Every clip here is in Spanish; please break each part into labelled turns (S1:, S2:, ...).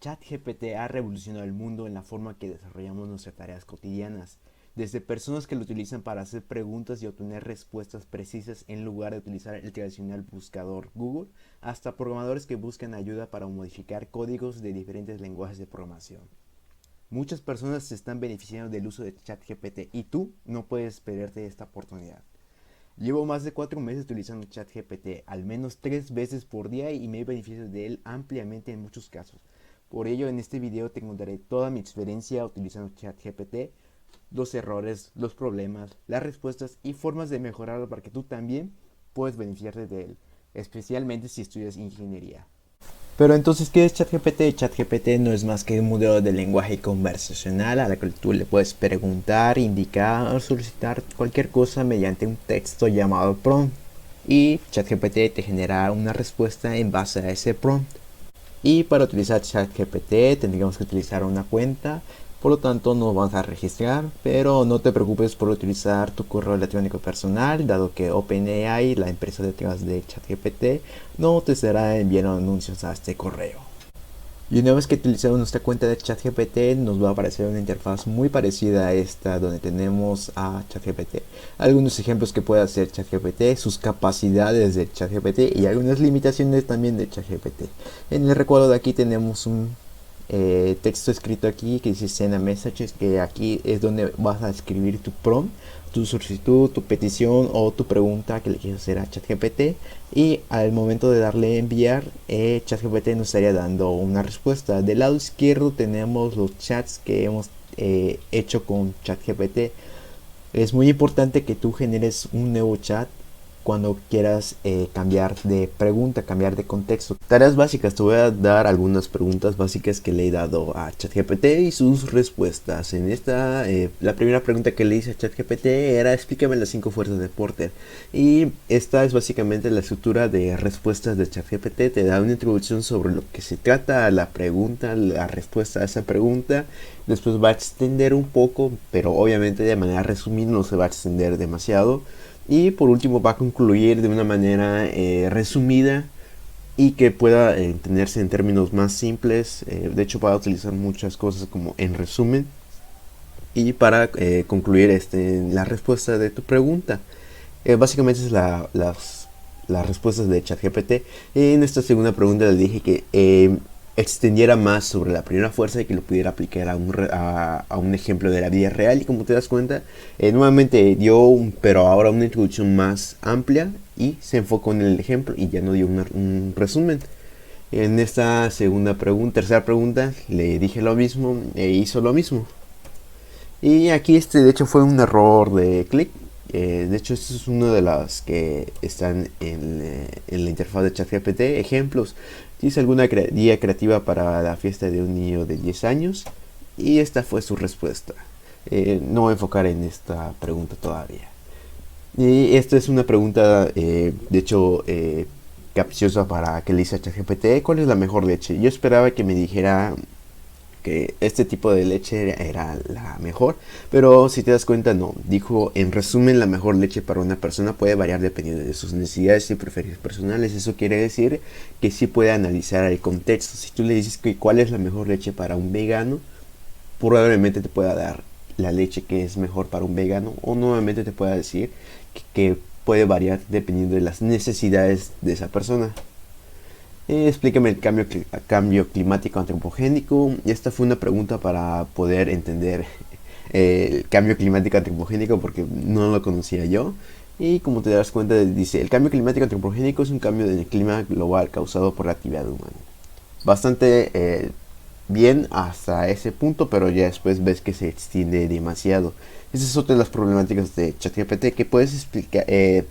S1: ChatGPT ha revolucionado el mundo en la forma que desarrollamos nuestras tareas cotidianas, desde personas que lo utilizan para hacer preguntas y obtener respuestas precisas en lugar de utilizar el tradicional buscador Google, hasta programadores que buscan ayuda para modificar códigos de diferentes lenguajes de programación. Muchas personas se están beneficiando del uso de ChatGPT y tú no puedes perderte esta oportunidad. Llevo más de 4 meses utilizando ChatGPT, al menos 3 veces por día, y me he beneficiado de él ampliamente en muchos casos. Por ello, en este video te contaré toda mi experiencia utilizando ChatGPT, los errores, los problemas, las respuestas y formas de mejorarlo para que tú también puedas beneficiarte de él, especialmente si estudias ingeniería. Pero entonces, ¿qué es ChatGPT? ChatGPT no es más que un modelo de lenguaje conversacional a la que tú le puedes preguntar, indicar o solicitar cualquier cosa mediante un texto llamado prompt. Y ChatGPT te genera una respuesta en base a ese prompt. Y para utilizar ChatGPT tendríamos que utilizar una cuenta, por lo tanto nos vamos a registrar, pero no te preocupes por utilizar tu correo electrónico personal, dado que OpenAI, la empresa detrás de ChatGPT, no te estará enviando anuncios a este correo. Y una vez que utilicemos nuestra cuenta de ChatGPT, nos va a aparecer una interfaz muy parecida a esta, donde tenemos a ChatGPT, algunos ejemplos que puede hacer ChatGPT, sus capacidades de ChatGPT y algunas limitaciones también de ChatGPT. En el recuadro de aquí tenemos un texto escrito aquí que dice Send a Messages, que aquí es donde vas a escribir tu prompt, tu solicitud, tu petición o tu pregunta que le quieres hacer a ChatGPT, y al momento de darle enviar, ChatGPT nos estaría dando una respuesta. Del lado izquierdo tenemos los chats que hemos hecho con ChatGPT. Es muy importante que tú generes un nuevo chat cuando quieras cambiar de pregunta, cambiar de contexto. Tareas básicas, te voy a dar algunas preguntas básicas que le he dado a ChatGPT y sus respuestas. En esta, la primera pregunta que le hice a ChatGPT era: explícame las 5 fuerzas de Porter. Y esta es básicamente la estructura de respuestas de ChatGPT. Te da una introducción sobre lo que se trata, la pregunta, la respuesta a esa pregunta. Después va a extender un poco, pero obviamente de manera resumida, no se va a extender demasiado. Y por último va a concluir de una manera resumida y que pueda entenderse en términos más simples. De hecho, va a utilizar muchas cosas como en resumen. Y para concluir la respuesta de tu pregunta. Básicamente es las respuestas de ChatGPT. En esta segunda pregunta le dije que extendiera más sobre la primera fuerza y que lo pudiera aplicar a un ejemplo de la vida real. Y como te das cuenta, nuevamente dio pero ahora una introducción más amplia y se enfocó en el ejemplo y ya no dio un resumen. En esta tercera pregunta, le dije lo mismo e hizo lo mismo. Y aquí de hecho fue un error de clic. De hecho, esto es una de las que están en la interfaz de ChatGPT. Ejemplos: ¿tienes alguna idea creativa para la fiesta de un niño de 10 años? Y esta fue su respuesta. No voy a enfocar en esta pregunta todavía. Y esta es una pregunta, de hecho, capciosa para que le hice a ChatGPT: ¿cuál es la mejor leche? Yo esperaba que me dijera que este tipo de leche era la mejor, pero si te das cuenta, no. Dijo: en resumen, la mejor leche para una persona puede variar dependiendo de sus necesidades y preferencias personales. Eso quiere decir que sí puede analizar el contexto. Si tú le dices que cuál es la mejor leche para un vegano, probablemente te pueda dar la leche que es mejor para un vegano, o nuevamente te pueda decir que puede variar dependiendo de las necesidades de esa persona. Explícame el cambio climático antropogénico. Y esta fue una pregunta para poder entender el cambio climático antropogénico, porque no lo conocía yo. Y como te das cuenta, dice: el cambio climático antropogénico es un cambio del clima global causado por la actividad humana. Bastante bien hasta ese punto, pero ya después ves que se extiende demasiado. Esa es otra de las problemáticas de ChatGPT, que puedes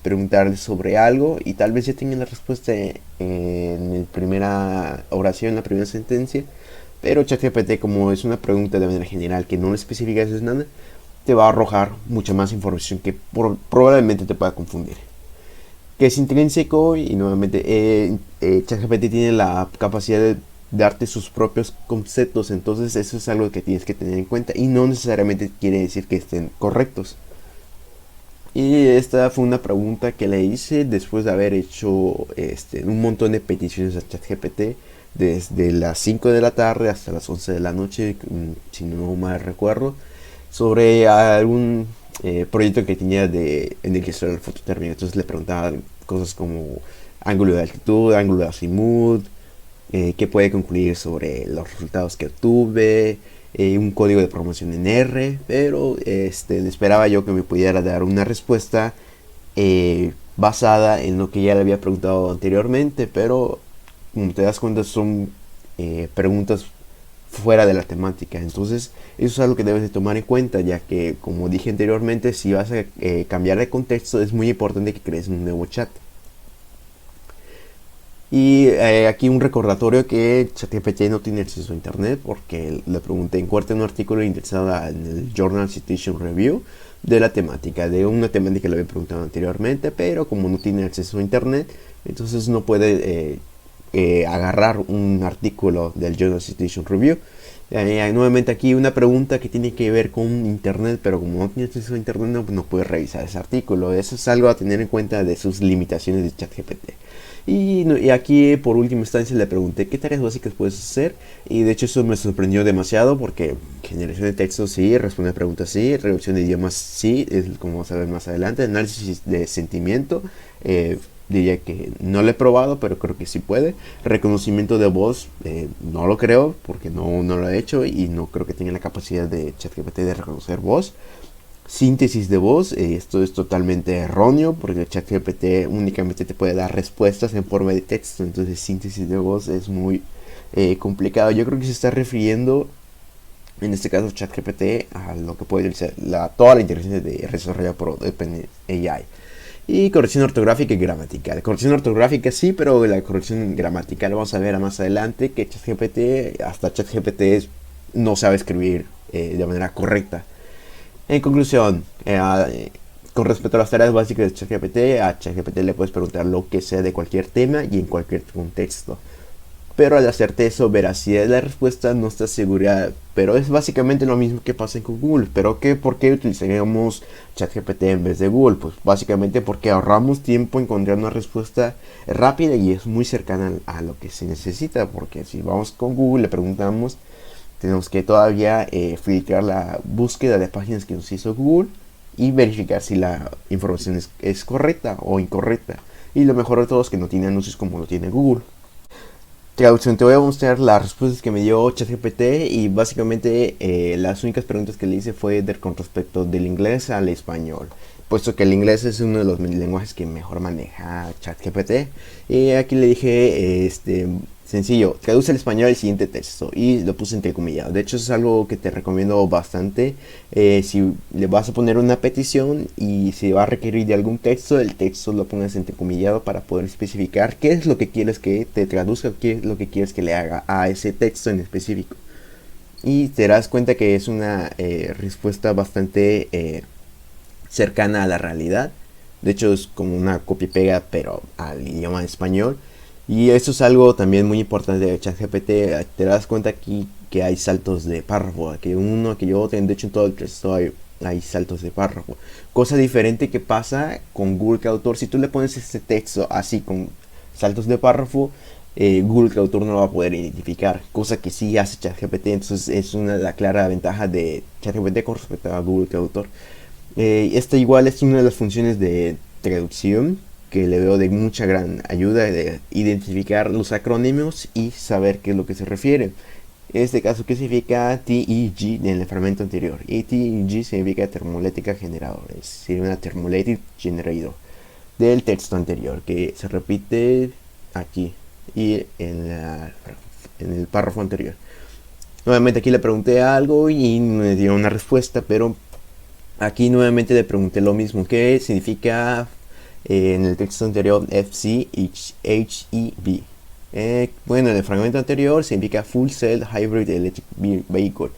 S1: preguntarle sobre algo y tal vez ya tengan la respuesta en la primera oración, en la primera sentencia, pero ChatGPT, como es una pregunta de manera general que no le especificas nada, te va a arrojar mucha más información que probablemente te pueda confundir. Que es intrínseco, y nuevamente ChatGPT tiene la capacidad de darte sus propios conceptos, entonces eso es algo que tienes que tener en cuenta y no necesariamente quiere decir que estén correctos. Y esta fue una pregunta que le hice después de haber hecho un montón de peticiones a ChatGPT desde las 5 de la tarde hasta las 11 de la noche, si no mal recuerdo, sobre algún proyecto que tenía en el que era el fototérmico. Entonces le preguntaba cosas como ángulo de altitud, ángulo de azimut, qué puede concluir sobre los resultados que obtuve, un código de programación en R, pero esperaba yo que me pudiera dar una respuesta basada en lo que ya le había preguntado anteriormente, pero como te das cuenta son preguntas fuera de la temática. Entonces eso es algo que debes de tomar en cuenta, ya que como dije anteriormente, si vas a cambiar de contexto es muy importante que crees un nuevo chat. Y aquí un recordatorio que ChatGPT no tiene acceso a internet, porque le pregunté encuentra un artículo interesado en el Journal Citation Review de la temática, de una temática que le había preguntado anteriormente, pero como no tiene acceso a internet, entonces no puede agarrar un artículo del Journal Citation Review. Nuevamente aquí una pregunta que tiene que ver con internet, pero como no tiene acceso a internet no puede revisar ese artículo. Eso es algo a tener en cuenta de sus limitaciones de ChatGPT. Y aquí por última instancia le pregunté qué tareas básicas puedes hacer, y de hecho eso me sorprendió demasiado porque generación de texto sí, responder preguntas sí, reducción de idiomas sí, es como vamos a ver más adelante, análisis de sentimiento, diría que no lo he probado, pero creo que sí puede. Reconocimiento de voz, no lo creo porque no lo he hecho y no creo que tenga la capacidad de ChatGPT de reconocer voz. Síntesis de voz, esto es totalmente erróneo porque el ChatGPT únicamente te puede dar respuestas en forma de texto, entonces síntesis de voz es muy complicado. Yo creo que se está refiriendo en este caso ChatGPT a lo que puede ser toda la inteligencia desarrollada por OpenAI. Y corrección ortográfica y gramatical. Corrección ortográfica sí, pero la corrección gramatical vamos a ver más adelante que hasta ChatGPT no sabe escribir de manera correcta. En conclusión, con respecto a las tareas básicas de ChatGPT, a ChatGPT le puedes preguntar lo que sea de cualquier tema y en cualquier contexto. Pero al hacerte eso, veracidad de la respuesta no está segura. Pero es básicamente lo mismo que pasa con Google. Pero ¿por qué utilizaríamos ChatGPT en vez de Google? Pues básicamente porque ahorramos tiempo encontrar una respuesta rápida y es muy cercana a lo que se necesita. Porque si vamos con Google, le preguntamos, tenemos que todavía filtrar la búsqueda de páginas que nos hizo Google y verificar si la información es correcta o incorrecta. Y lo mejor de todo es que no tiene anuncios como lo tiene Google. Traducción, te voy a mostrar las respuestas que me dio ChatGPT y básicamente las únicas preguntas que le hice fue con respecto del inglés al español, puesto que el inglés es uno de los lenguajes que mejor maneja ChatGPT. Y aquí le dije, sencillo, traduce al español el siguiente texto y lo puse entrecomillado. De hecho es algo que te recomiendo bastante. Si le vas a poner una petición y si va a requerir de algún texto, el texto lo pongas entrecomillado para poder especificar qué es lo que quieres que te traduzca, qué es lo que quieres que le haga a ese texto en específico. Y te das cuenta que es una respuesta bastante cercana a la realidad. De hecho es como una copia y pega pero al idioma español. Y eso es algo también muy importante de ChatGPT. Te das cuenta aquí que hay saltos de párrafo, que uno, que yo otro. De hecho en todo el texto hay saltos de párrafo. Cosa diferente que pasa con Google Traductor. Si tú le pones este texto así con saltos de párrafo, Google Traductor no lo va a poder identificar, cosa que sí hace ChatGPT. Entonces es la clara ventaja de ChatGPT con respecto a Google Traductor. Esta igual es una de las funciones de traducción que le veo de mucha gran ayuda, de identificar los acrónimos y saber qué es lo que se refiere. En este caso, ¿qué significa TEG en el fragmento anterior? Y TEG significa Thermoelectric Generator, es decir, una Thermoelectric Generator del texto anterior, que se repite aquí y en el párrafo anterior. Nuevamente aquí le pregunté algo y me dio una respuesta, pero aquí nuevamente le pregunté lo mismo, ¿qué significa en el texto anterior FCHEV? Bueno, en el fragmento anterior significa Full Cell Hybrid Electric Vehicle.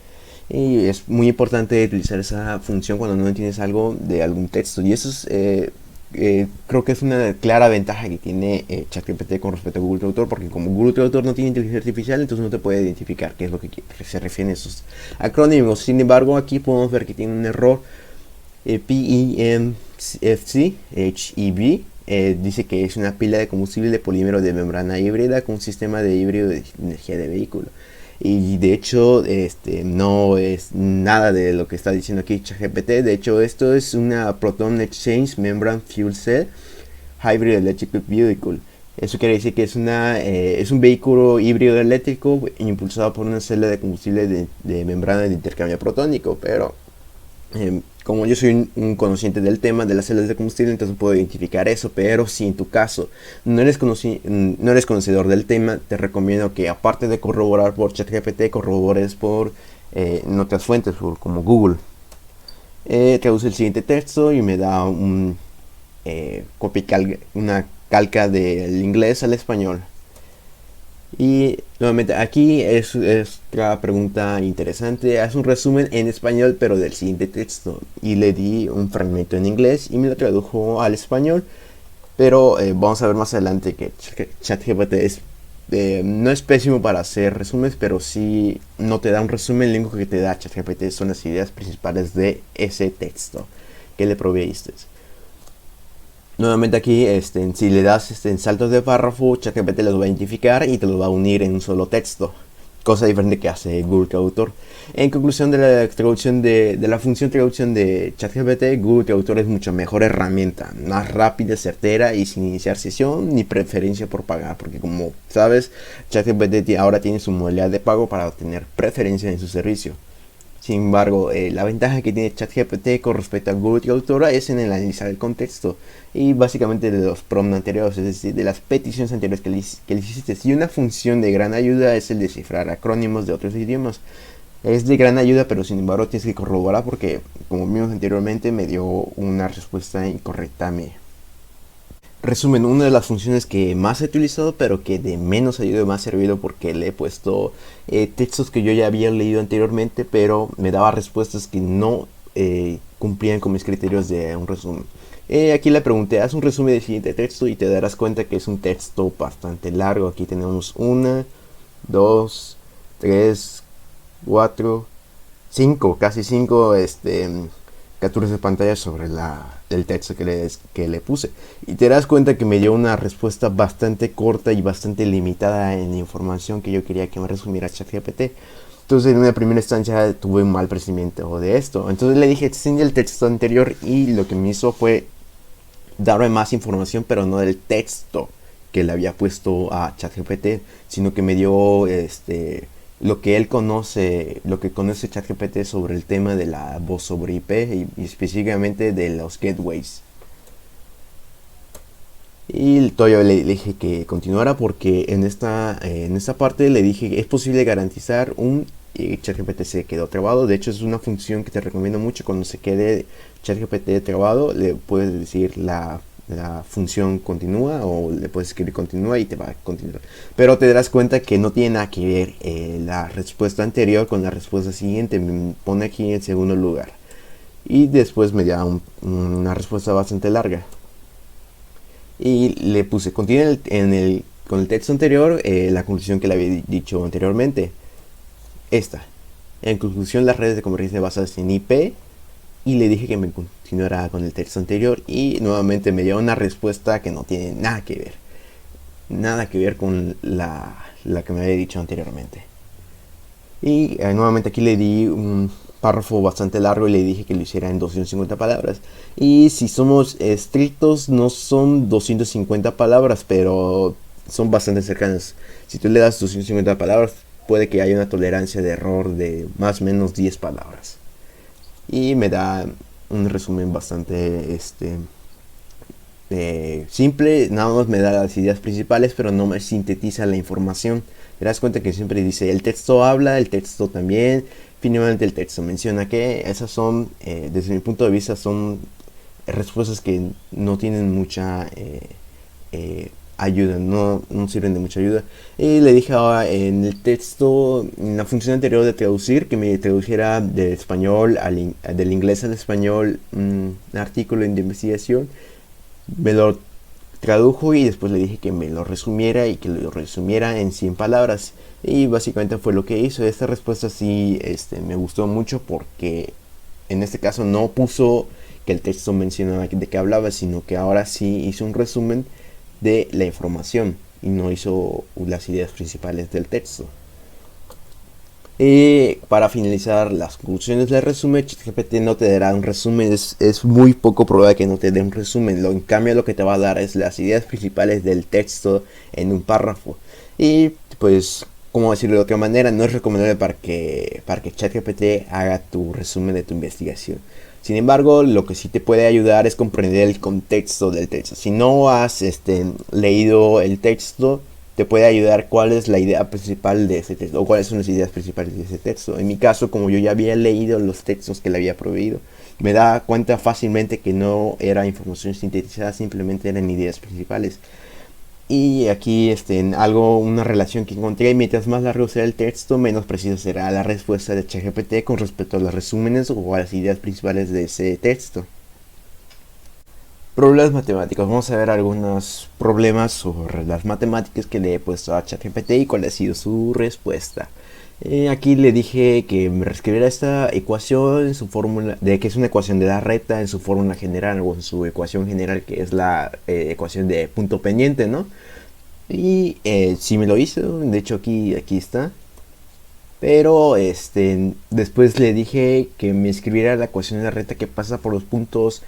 S1: Y es muy importante utilizar esa función cuando no entiendes algo de algún texto. Y eso es, creo que es una clara ventaja que tiene ChatGPT con respecto a Google Traductor, porque como Google Traductor no tiene inteligencia artificial, entonces no te puede identificar qué es lo que se refieren a esos acrónimos. Sin embargo, aquí podemos ver que tiene un error. PEMFC HEV dice que es una pila de combustible de polímero de membrana híbrida con un sistema de híbrido de energía de vehículo. Y de hecho, no es nada de lo que está diciendo aquí ChatGPT. De hecho, esto es una Proton Exchange Membrane Fuel Cell Hybrid Electric Vehicle. Eso quiere decir que es un vehículo híbrido eléctrico impulsado por una celda de combustible de membrana de intercambio protónico. Pero como yo soy un conociente del tema de las celdas de combustible, entonces puedo identificar eso. Pero si en tu caso no eres conocedor del tema, te recomiendo que, aparte de corroborar por ChatGPT, corrobores por en otras fuentes como Google. Traduce el siguiente texto y me da una calca del inglés al español. Y nuevamente aquí es otra pregunta interesante. Haz un resumen en español pero del siguiente texto. Y le di un fragmento en inglés y me lo tradujo al español. Pero vamos a ver más adelante que ChatGPT no es pésimo para hacer resúmenes, pero si no te da un resumen, lo único que te da ChatGPT son las ideas principales de ese texto que le proveíste. Nuevamente aquí, si le das en saltos de párrafo, ChatGPT los va a identificar y te los va a unir en un solo texto, cosa diferente que hace Google Traductor. En conclusión de la traducción de la función traducción de ChatGPT, Google Traductor es mucho mejor herramienta, más rápida, certera y sin iniciar sesión ni preferencia por pagar, porque como sabes, ChatGPT ahora tiene su modalidad de pago para obtener preferencia en su servicio. Sin embargo, la ventaja que tiene ChatGPT con respecto a Google Traductor es en el analizar el contexto y básicamente de los prompts anteriores, es decir, de las peticiones anteriores que le hiciste. Y una función de gran ayuda es el descifrar acrónimos de otros idiomas. Es de gran ayuda, pero sin embargo tienes que corroborar porque, como vimos anteriormente, me dio una respuesta incorrecta a mí. Resumen, una de las funciones que más he utilizado, pero que de menos ayuda me ha servido porque le he puesto textos que yo ya había leído anteriormente, pero me daba respuestas que no cumplían con mis criterios de un resumen. Aquí le pregunté, haz un resumen del siguiente texto y te darás cuenta que es un texto bastante largo. Aquí tenemos 1, 2, 3, 4, 5, casi 5 capturas de pantalla sobre el texto que le puse. Y te das cuenta que me dio una respuesta bastante corta y bastante limitada en la información que yo quería que me resumiera ChatGPT. Entonces en una primera instancia tuve un mal percibimiento de esto. Entonces le dije, extiende el texto anterior y lo que me hizo fue darme más información, pero no del texto que le había puesto a ChatGPT, sino que me dio lo que él conoce, lo que conoce ChatGPT sobre el tema de la voz sobre IP y específicamente de los gateways. Y todavía le dije que continuara porque en esta parte le dije es posible garantizar y ChatGPT se quedó trabado. De hecho es una función que te recomiendo mucho. Cuando se quede ChatGPT trabado, le puedes decir la función continúa o le puedes escribir continúa y te va a continuar. Pero te darás cuenta que no tiene nada que ver la respuesta anterior con la respuesta siguiente. Me pone aquí en segundo lugar. Y después me da una respuesta bastante larga. Y le puse continúa con el texto anterior la conclusión que le había dicho anteriormente. En conclusión, las redes de convergencia basadas en IP. Y le dije que me continuara con el texto anterior y nuevamente me dio una respuesta que no tiene nada que ver. Nada que ver con la que me había dicho anteriormente. Y nuevamente aquí le di un párrafo bastante largo y le dije que lo hiciera en 250 palabras. Y si somos estrictos, no son 250 palabras, pero son bastante cercanas. Si tú le das 250 palabras, puede que haya una tolerancia de error de más o menos 10 palabras. Y me da un resumen bastante simple, nada más me da las ideas principales, pero no me sintetiza la información. Te das cuenta que siempre dice el texto habla, el texto también, finalmente el texto menciona que esas son, desde mi punto de vista, son respuestas que no tienen mucha ayuda, no sirven de mucha ayuda. Y le dije ahora en el texto, en la función anterior de traducir, que me tradujera del español del inglés al español un artículo de investigación. Me lo tradujo y después le dije que me lo resumiera y que lo resumiera en 100 palabras. Y básicamente fue lo que hizo. Esta respuesta sí me gustó mucho porque en este caso no puso que el texto mencionaba de qué hablaba, sino que ahora sí hizo un resumen de la información y no hizo las ideas principales del texto. Y para finalizar las conclusiones del resumen, ChatGPT no te dará un resumen, es muy poco probable que no te dé un resumen. En cambio, lo que te va a dar es las ideas principales del texto en un párrafo. Y pues, como decirlo de otra manera, no es recomendable para que ChatGPT haga tu resumen de tu investigación. Sin embargo, lo que sí te puede ayudar es comprender el contexto del texto. Si no has leído el texto, te puede ayudar cuál es la idea principal de ese texto o cuáles son las ideas principales de ese texto. En mi caso, como yo ya había leído los textos que le había proveído, me da cuenta fácilmente que no era información sintetizada, simplemente eran ideas principales. Y aquí una relación que encontré: mientras más largo sea el texto, menos precisa será la respuesta de ChatGPT con respecto a los resúmenes o a las ideas principales de ese texto. Problemas matemáticos. Vamos a ver algunos problemas sobre las matemáticas que le he puesto a ChatGPT y cuál ha sido su respuesta. Aquí le dije que me reescribiera esta ecuación en su fórmula, de que es una ecuación de la recta en su fórmula general o en su ecuación general, que es la ecuación de punto pendiente, ¿no? Y sí me lo hizo, de hecho aquí está. Pero después le dije que me escribiera la ecuación de la recta que pasa por los puntos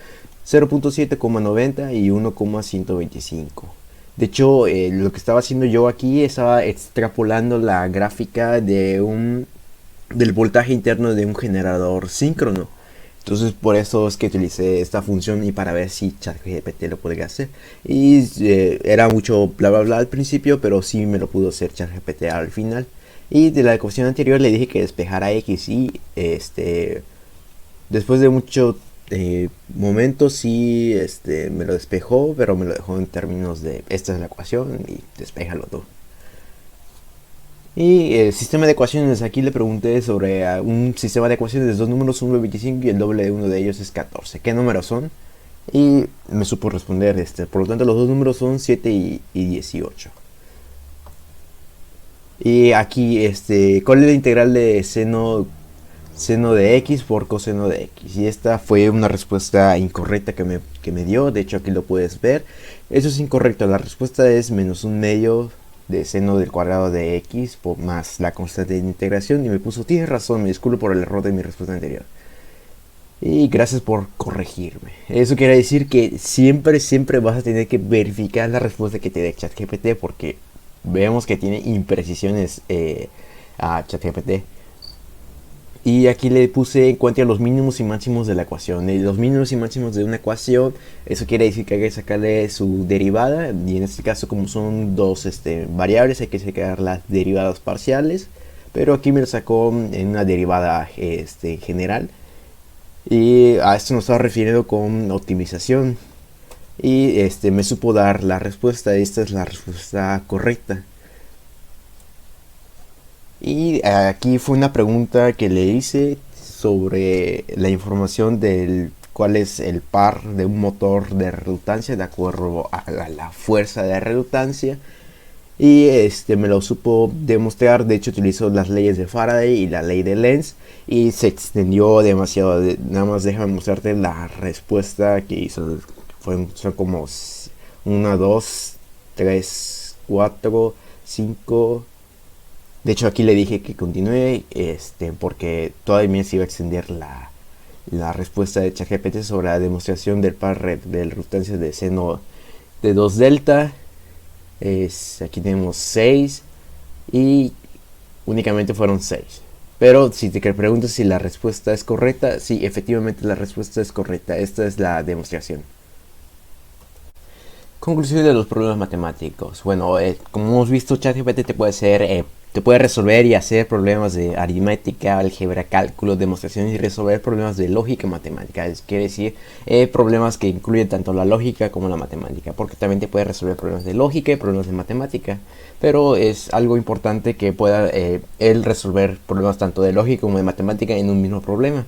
S1: 0.7,90 y 1,125. De hecho, lo que estaba haciendo yo aquí estaba extrapolando la gráfica del voltaje interno de un generador síncrono. Entonces por eso es que utilicé esta función y para ver si ChatGPT lo podría hacer. Y era mucho bla bla bla al principio, pero sí me lo pudo hacer ChatGPT al final. Y de la ecuación anterior le dije que despejara X y después de mucho momentos sí me lo despejó, pero me lo dejó en términos de esta es la ecuación y despéjalo tú. Y el sistema de ecuaciones, aquí le pregunté sobre un sistema de ecuaciones de dos números, 1 es 25 y el doble de uno de ellos es 14. ¿Qué números son? Y me supo responder, por lo tanto los dos números son 7 y 18. Y aquí, ¿cuál es la integral de seno de x por coseno de x? Y esta fue una respuesta incorrecta que me dio, de hecho aquí lo puedes ver. Eso es incorrecto, la respuesta es menos un medio de seno del cuadrado de x por más la constante de integración, y me puso: tienes razón, me disculpo por el error de mi respuesta anterior. Y gracias por corregirme. Eso quiere decir que siempre vas a tener que verificar la respuesta que te dé ChatGPT, porque vemos que tiene imprecisiones a ChatGPT. Y aquí le puse: encuentra los mínimos y máximos de la ecuación. Los mínimos y máximos de una ecuación, eso quiere decir que hay que sacarle su derivada. Y en este caso, como son dos variables, hay que sacar las derivadas parciales. Pero aquí me lo sacó en una derivada general. Y a esto nos está refiriendo con optimización. Y me supo dar la respuesta. Esta es la respuesta correcta. Y aquí fue una pregunta que le hice sobre la información del cuál es el par de un motor de resultancia de acuerdo a la fuerza de resultancia. Y me lo supo demostrar. De hecho utilizó las leyes de Faraday y la ley de Lenz. Y se extendió demasiado. Nada más déjame mostrarte la respuesta que hizo. Son como 1, 2, 3, 4, 5. De hecho aquí le dije que continúe porque todavía se iba a extender la respuesta de ChatGPT sobre la demostración del par de resultancias de seno de 2 delta. Aquí tenemos 6 y únicamente fueron 6. Pero si te preguntas si la respuesta es correcta, sí, efectivamente la respuesta es correcta. Esta es la demostración. Conclusión de los problemas matemáticos. Bueno, como hemos visto, ChatGPT te puede resolver y hacer problemas de aritmética, álgebra, cálculo, demostraciones y resolver problemas de lógica matemática. Quiere decir, problemas que incluyen tanto la lógica como la matemática, porque también te puede resolver problemas de lógica y problemas de matemática. Pero es algo importante que pueda él resolver problemas tanto de lógica como de matemática en un mismo problema.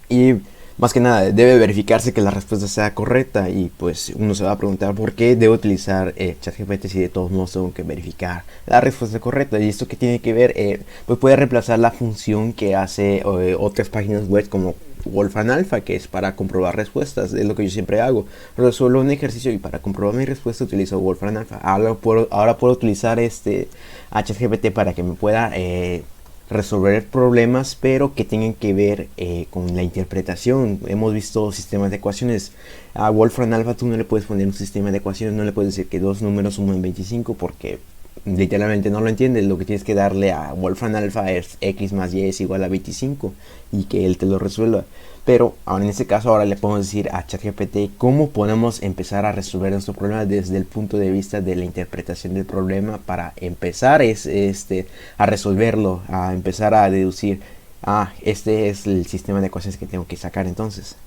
S1: Y más que nada, debe verificarse que la respuesta sea correcta. Y pues uno se va a preguntar: ¿por qué debo utilizar ChatGPT si de todos modos tengo que verificar la respuesta correcta? Y esto que tiene que ver, pues puede reemplazar la función que hace otras páginas web como Wolfram Alpha, que es para comprobar respuestas, es lo que yo siempre hago. Resuelvo un ejercicio y para comprobar mi respuesta utilizo Wolfram Alpha. Ahora puedo utilizar a ChatGPT para que me pueda resolver problemas, pero que tengan que ver con la interpretación. Hemos visto sistemas de ecuaciones. A Wolfram Alpha tú no le puedes poner un sistema de ecuaciones, no le puedes decir que dos números suman 25 porque literalmente no lo entiendes. Lo que tienes que darle a Wolfram Alpha es x más y es igual a 25 y que él te lo resuelva. Pero ahora en este caso ahora le podemos decir a ChatGPT cómo podemos empezar a resolver nuestro problema desde el punto de vista de la interpretación del problema para empezar a resolverlo, a empezar a deducir, este es el sistema de ecuaciones que tengo que sacar entonces.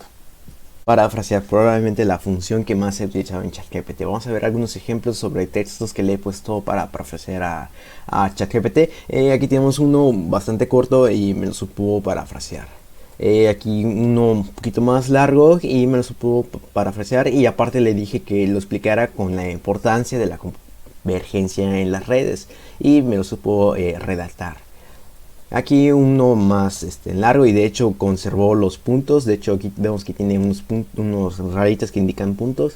S1: Parafrasear, probablemente la función que más he utilizado en ChatGPT. Vamos a ver algunos ejemplos sobre textos que le he puesto para parafrasear a ChatGPT. Aquí tenemos uno bastante corto y me lo supo parafrasear. Aquí uno un poquito más largo y me lo supo parafrasear, y aparte le dije que lo explicara con la importancia de la convergencia en las redes y me lo supo redactar. Aquí uno más largo y de hecho conservó los puntos. De hecho aquí vemos que tiene unos rayitas que indican puntos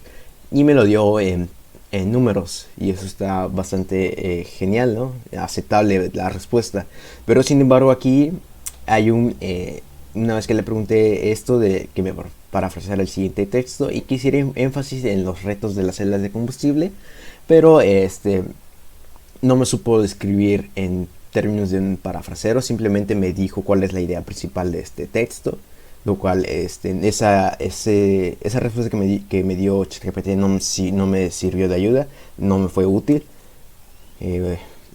S1: y me lo dio en números, y eso está bastante genial, ¿no? Aceptable la respuesta. Pero sin embargo aquí hay una vez que le pregunté esto de que me parafraseara el siguiente texto y quisiera énfasis en los retos de las celdas de combustible, pero no me supo describir en términos de un parafrasero, simplemente me dijo cuál es la idea principal de este texto, lo cual esa respuesta que me dio ChatGPT no me sirvió de ayuda, no me fue útil.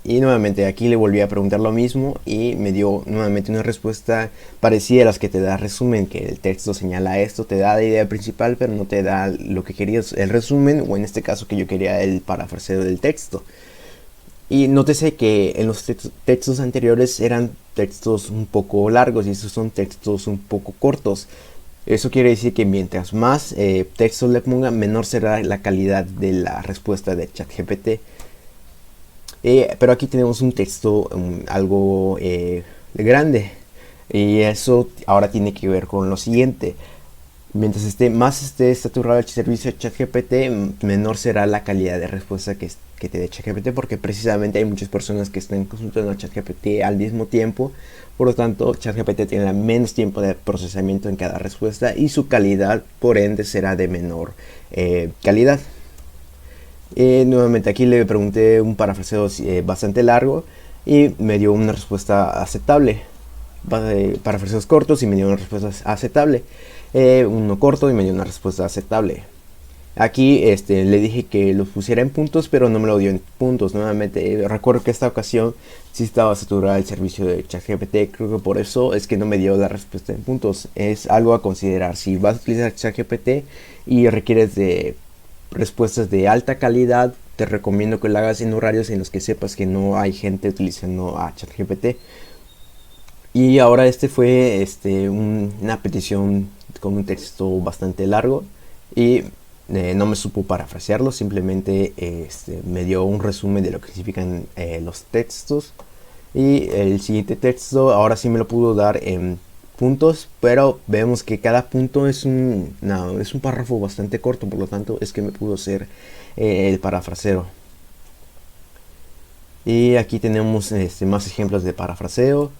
S1: Y nuevamente aquí le volví a preguntar lo mismo y me dio nuevamente una respuesta parecida a las que te da resumen, que el texto señala esto, te da la idea principal pero no te da lo que querías, el resumen, o en este caso que yo quería el parafraseo del texto. Y nótese que en los textos anteriores eran textos un poco largos y estos son textos un poco cortos. Eso quiere decir que mientras más texto le ponga, menor será la calidad de la respuesta de ChatGPT. Pero aquí tenemos un texto algo grande, y eso ahora tiene que ver con lo siguiente. Mientras más esté saturado el servicio de ChatGPT, menor será la calidad de respuesta que te dé ChatGPT, porque precisamente hay muchas personas que están consultando a ChatGPT al mismo tiempo. Por lo tanto, ChatGPT tiene menos tiempo de procesamiento en cada respuesta y su calidad, por ende, será de menor calidad. Nuevamente aquí le pregunté un parafraseo bastante largo y me dio una respuesta aceptable. Parafraseos cortos y me dio una respuesta aceptable. Uno corto y me dio una respuesta aceptable. Aquí le dije que los pusiera en puntos, pero no me lo dio en puntos. Nuevamente recuerdo que esta ocasión sí estaba saturado el servicio de ChatGPT. Creo que por eso es que no me dio la respuesta en puntos. Es algo a considerar. Si vas a utilizar ChatGPT y requieres de respuestas de alta calidad, te recomiendo que lo hagas en horarios en los que sepas que no hay gente utilizando a ChatGPT. Y ahora fue una petición con un texto bastante largo y no me supo parafrasearlo, simplemente me dio un resumen de lo que significan los textos. Y el siguiente texto ahora sí me lo pudo dar en puntos, pero vemos que cada punto es un párrafo bastante corto, por lo tanto es que me pudo ser el parafraseo. Y aquí tenemos más ejemplos de parafraseo.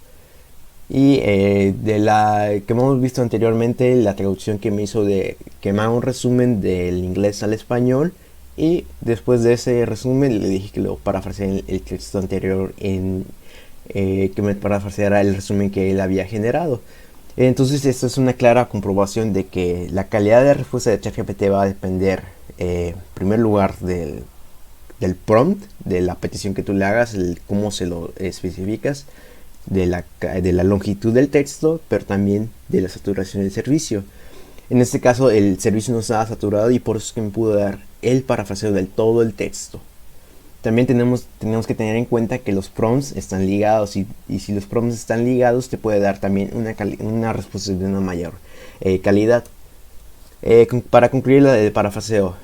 S1: Y de la que hemos visto anteriormente, la traducción que me hizo de que me haga un resumen del inglés al español, y después de ese resumen le dije que lo parafraseara el texto anterior que me parafraseara el resumen que él había generado. Entonces esto es una clara comprobación de que la calidad de respuesta de ChatGPT va a depender en primer lugar del prompt, de la petición que tú le hagas, cómo se lo especificas, de la longitud del texto, pero también de la saturación del servicio. En este caso el servicio no estaba saturado y por eso es que me pudo dar el parafraseo del todo el texto. También tenemos que tener en cuenta que los prompts están ligados, y si los prompts están ligados te puede dar también una respuesta de una mayor calidad. Para concluir el parafraseo,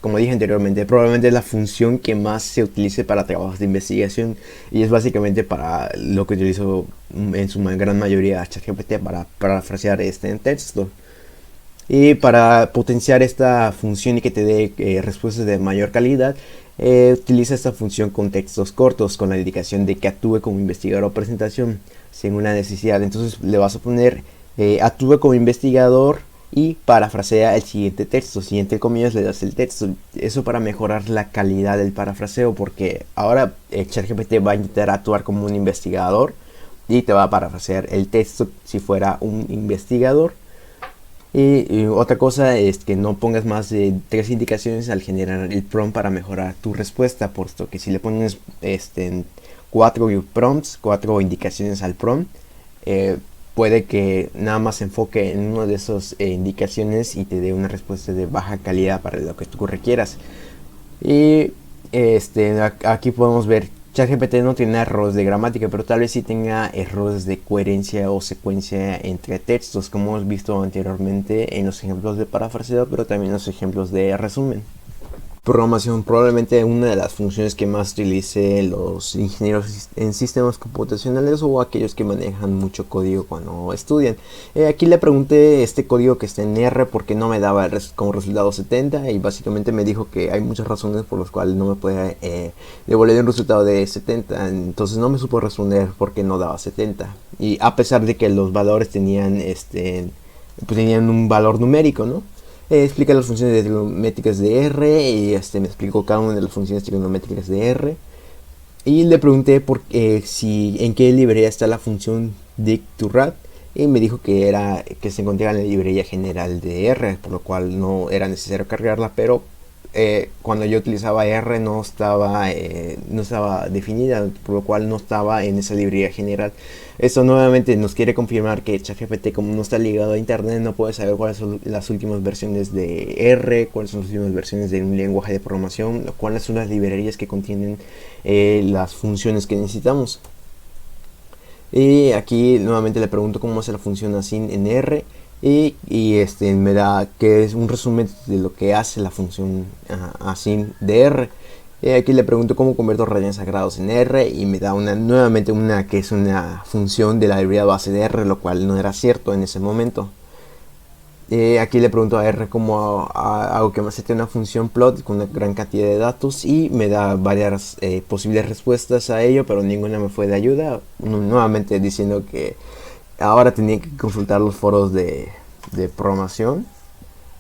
S1: como dije anteriormente, probablemente es la función que más se utilice para trabajos de investigación y es básicamente para lo que utilizo en su gran mayoría ChatGPT para parafrasear en texto. Y para potenciar esta función y que te dé respuestas de mayor calidad, utiliza esta función con textos cortos con la indicación de que actúe como investigador o presentación según la necesidad. Entonces le vas a poner actúe como investigador y parafrasea el siguiente texto. Si entre comillas le das el texto. Eso para mejorar la calidad del parafraseo, porque ahora ChatGPT va a intentar actuar como un investigador y te va a parafrasear el texto si fuera un investigador. Y otra cosa es que no pongas más de 3 indicaciones al generar el prompt para mejorar tu respuesta, puesto que si le pones 4 prompts, 4 indicaciones al prompt, puede que nada más se enfoque en una de esas indicaciones y te dé una respuesta de baja calidad para lo que tú requieras. Y aquí podemos ver ChatGPT no tiene errores de gramática, pero tal vez sí tenga errores de coherencia o secuencia entre textos, como hemos visto anteriormente en los ejemplos de parafraseo, pero también en los ejemplos de resumen. Programación, probablemente una de las funciones que más utilicen los ingenieros en sistemas computacionales o aquellos que manejan mucho código cuando estudian. Aquí le pregunté este código que está en R porque no me daba como resultado 70 y básicamente me dijo que hay muchas razones por las cuales no me puede devolver un resultado de 70. Entonces no me supo responder por qué no daba 70. Y a pesar de que los valores tenían, pues tenían un valor numérico, ¿no? Explica las funciones de trigonométricas de R y me explicó cada una de las funciones trigonométricas de R. Y le pregunté en qué librería está la función dict2rat y me dijo que se encontraba en la librería general de R, por lo cual no era necesario cargarla, pero cuando yo utilizaba R no estaba definida, por lo cual no estaba en esa librería general. Esto nuevamente nos quiere confirmar que ChatGPT, como no está ligado a internet, no puede saber cuáles son las últimas versiones de R, cuáles son las últimas versiones de un lenguaje de programación, cuáles son las librerías que contienen las funciones que necesitamos. Y aquí nuevamente le pregunto cómo hace la función async en R. Y me da que es un resumen de lo que hace la función async de R. Aquí le pregunto cómo convierto radianes a grados en R y me da nuevamente una que es una función de la librería base de R, lo cual no era cierto en ese momento. Aquí le pregunto a R cómo hago que me acepte una función plot con una gran cantidad de datos y me da varias posibles respuestas a ello, pero ninguna me fue de ayuda. Nuevamente diciendo que ahora tenía que consultar los foros de programación,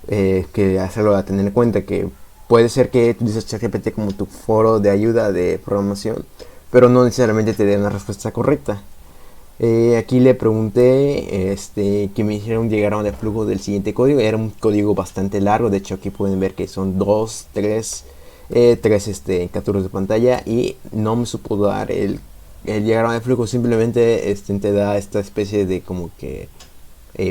S1: que hacerlo a tener en cuenta que puede ser que utilices ChatGPT como tu foro de ayuda de programación, pero no necesariamente te dé una respuesta correcta. Aquí le pregunté que me hiciera un diagrama de flujo del siguiente código. Era un código bastante largo, de hecho aquí pueden ver que son 3 capturas de pantalla y no me supo dar el diagrama de flujo. Simplemente te da esta especie de como que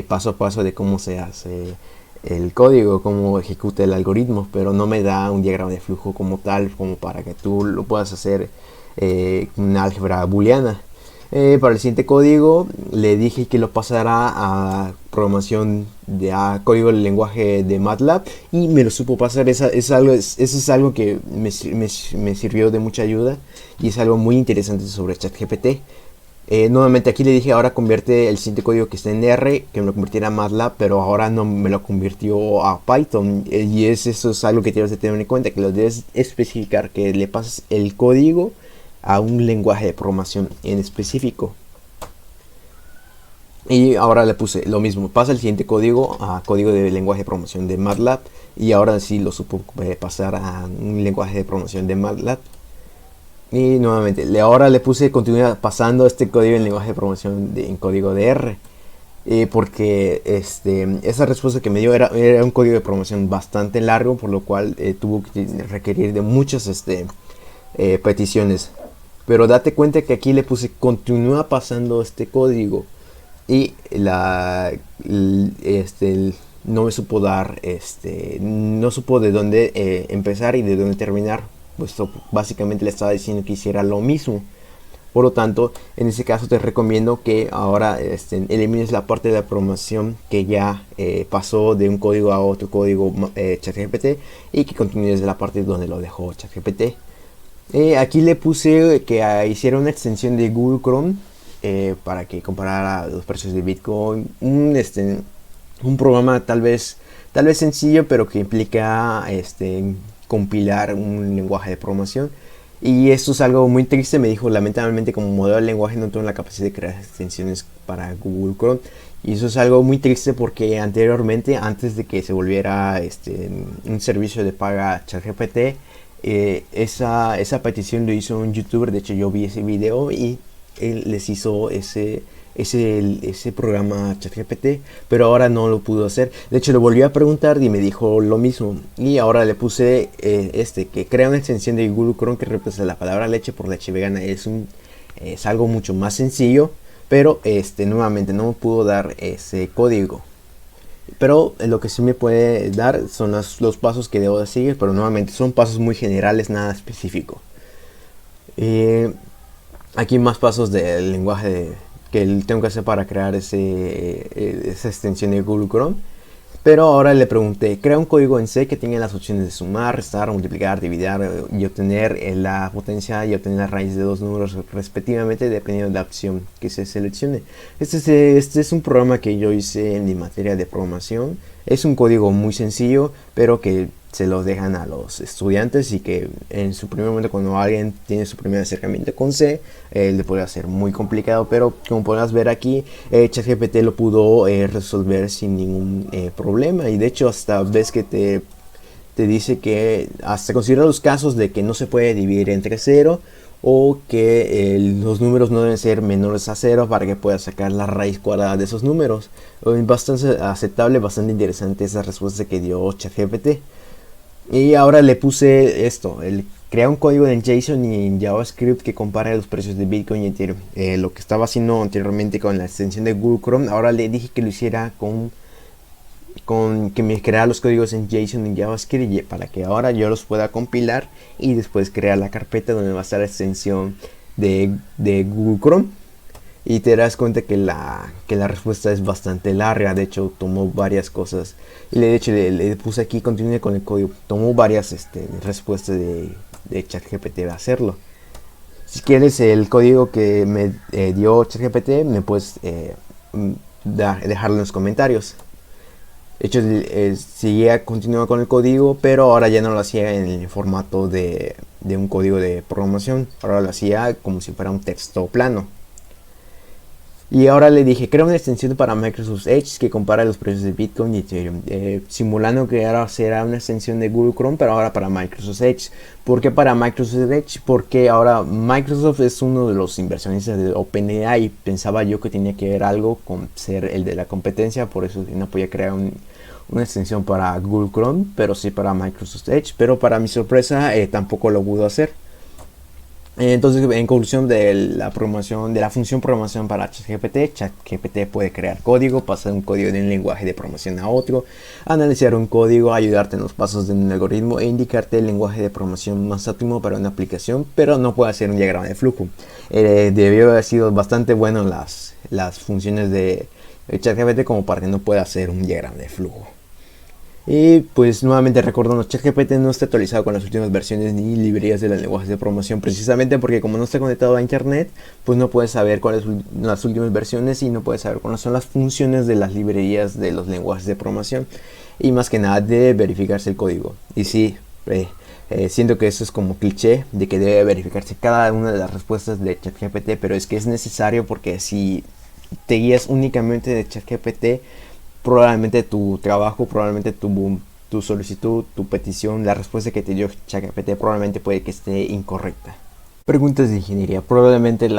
S1: paso a paso de cómo se hace el código, cómo ejecuta el algoritmo, pero no me da un diagrama de flujo como tal, como para que tú lo puedas hacer una álgebra booleana. Para el siguiente código le dije que lo pasara a programación a código del lenguaje de MATLAB y me lo supo pasar. Eso es algo que me sirvió de mucha ayuda y es algo muy interesante sobre ChatGPT. Nuevamente aquí le dije ahora convierte el siguiente código que está en R, que me lo convirtiera a MATLAB, pero ahora no me lo convirtió a Python. Y eso es algo que tienes que tener en cuenta, que lo debes especificar, que le pases el código a un lenguaje de programación en específico. Y ahora le puse lo mismo, pasa el siguiente código a código de lenguaje de programación de MATLAB, y ahora sí lo supo pasar a un lenguaje de programación de MATLAB. Y nuevamente, ahora le puse continúa pasando este código en lenguaje de programación en código de R. Porque esa respuesta que me dio era un código de programación bastante largo, por lo cual tuvo que requerir de muchas peticiones. Pero date cuenta que aquí le puse continúa pasando este código y no me supo dar, no supo de dónde empezar y de dónde terminar. Pues básicamente le estaba diciendo que hiciera lo mismo. Por lo tanto, en ese caso te recomiendo que ahora elimines la parte de la programación que ya pasó de un código a otro código ChatGPT, y que continúes de la parte donde lo dejó ChatGPT. Aquí le puse que hiciera una extensión de Google Chrome para que comparara los precios de Bitcoin. Un programa tal vez sencillo, pero que implica compilar un lenguaje de programación. Y esto es algo muy triste, me dijo. Lamentablemente, como modelo de lenguaje no tengo la capacidad de crear extensiones para Google Chrome. Y eso es algo muy triste porque anteriormente, antes de que se volviera un servicio de paga ChatGPT, esa petición lo hizo un youtuber. De hecho, yo vi ese video y él les hizo ese programa ChatGPT, pero ahora no lo pudo hacer. De hecho, le volví a preguntar y me dijo lo mismo. Y ahora le puse que crea una extensión de Google Chrome que reemplaza la palabra leche por leche vegana. Es algo mucho más sencillo, pero nuevamente no me pudo dar ese código. Pero lo que sí me puede dar son los pasos que debo de seguir, pero nuevamente son pasos muy generales, nada específico. Aquí más pasos del lenguaje que tengo que hacer para crear esa extensión de Google Chrome. Pero ahora le pregunté, crea un código en C que tenga las opciones de sumar, restar, multiplicar, dividir y obtener la potencia y obtener la raíz de dos números respectivamente, dependiendo de la opción que se seleccione. Este es un programa que yo hice en mi materia de programación. Es un código muy sencillo, pero que se los dejan a los estudiantes, y que en su primer momento, cuando alguien tiene su primer acercamiento con C, le puede hacer muy complicado. Pero como podrás ver aquí, ChatGPT lo pudo resolver sin ningún problema. Y de hecho hasta ves que te dice que hasta considera los casos de que no se puede dividir entre 0, o que los números no deben ser menores a 0 para que puedas sacar la raíz cuadrada de esos números. Bastante aceptable, bastante interesante esa respuesta que dio ChatGPT. Y ahora le puse crea un código en JSON y en JavaScript que compare los precios de Bitcoin y Ethereum. Lo que estaba haciendo anteriormente con la extensión de Google Chrome, ahora le dije que lo hiciera con que me creara los códigos en JSON y JavaScript, para que ahora yo los pueda compilar y después crear la carpeta donde va a estar la extensión de Google Chrome. Y te das cuenta que la respuesta es bastante larga. De hecho, tomó varias cosas. Y de hecho le puse aquí, continúe con el código. Tomó varias respuestas de ChatGPT de hacerlo. Si quieres el código que me dio ChatGPT, me puedes dejarlo en los comentarios. De hecho, continuaba con el código, pero ahora ya no lo hacía en el formato de un código de programación. Ahora lo hacía como si fuera un texto plano. Y ahora le dije, crea una extensión para Microsoft Edge que compara los precios de Bitcoin y Ethereum, simulando que ahora será una extensión de Google Chrome, pero ahora para Microsoft Edge. ¿Por qué para Microsoft Edge? Porque ahora Microsoft es uno de los inversionistas de OpenAI, y pensaba yo que tenía que ver algo con ser el de la competencia. Por eso no podía crear una extensión para Google Chrome, pero sí para Microsoft Edge. Pero para mi sorpresa tampoco lo pudo hacer. Entonces, en conclusión de la función programación para ChatGPT puede crear código, pasar un código de un lenguaje de programación a otro, analizar un código, ayudarte en los pasos de un algoritmo e indicarte el lenguaje de programación más óptimo para una aplicación, pero no puede hacer un diagrama de flujo. Debió haber sido bastante bueno las funciones de ChatGPT como para que no pueda hacer un diagrama de flujo. Y pues nuevamente recordando, ChatGPT no está actualizado con las últimas versiones ni librerías de los lenguajes de programación, precisamente porque como no está conectado a internet, pues no puedes saber cuáles son las últimas versiones y no puedes saber cuáles son las funciones de las librerías de los lenguajes de programación. Y más que nada debe verificarse el código. Y sí, siento que eso es como cliché de que debe verificarse cada una de las respuestas de ChatGPT, pero es que es necesario, porque si te guías únicamente de ChatGPT, probablemente tu trabajo, probablemente tu solicitud, tu petición, la respuesta que te dio ChatGPT probablemente puede que esté incorrecta. Preguntas de ingeniería. Probablemente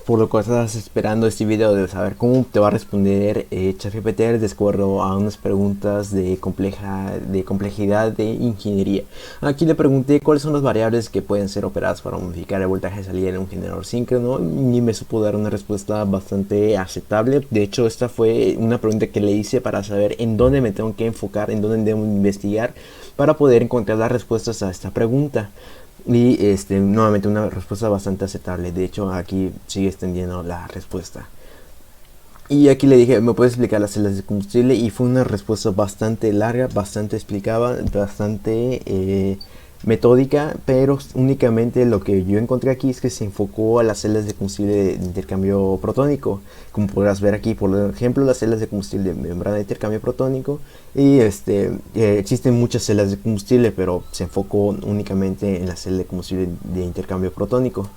S1: por lo que estás esperando este video de saber cómo te va a responder ChatGPT de acuerdo a unas preguntas de complejidad de ingeniería. Aquí le pregunté cuáles son las variables que pueden ser operadas para modificar el voltaje de salida en un generador síncrono, y me supo dar una respuesta bastante aceptable. De hecho, esta fue una pregunta que le hice para saber en dónde me tengo que enfocar, en dónde debo investigar para poder encontrar las respuestas a esta pregunta. Y nuevamente una respuesta bastante aceptable. De hecho, aquí sigue extendiendo la respuesta. Y aquí le dije, ¿me puedes explicar las celdas de combustible? Y fue una respuesta bastante larga, bastante explicada, bastante metódica, pero únicamente lo que yo encontré aquí es que se enfocó a las celdas de combustible de intercambio protónico. Como podrás ver aquí, por ejemplo, las celdas de combustible de membrana de intercambio protónico. Y existen muchas celdas de combustible, pero se enfocó únicamente en la celda de combustible de intercambio protónico.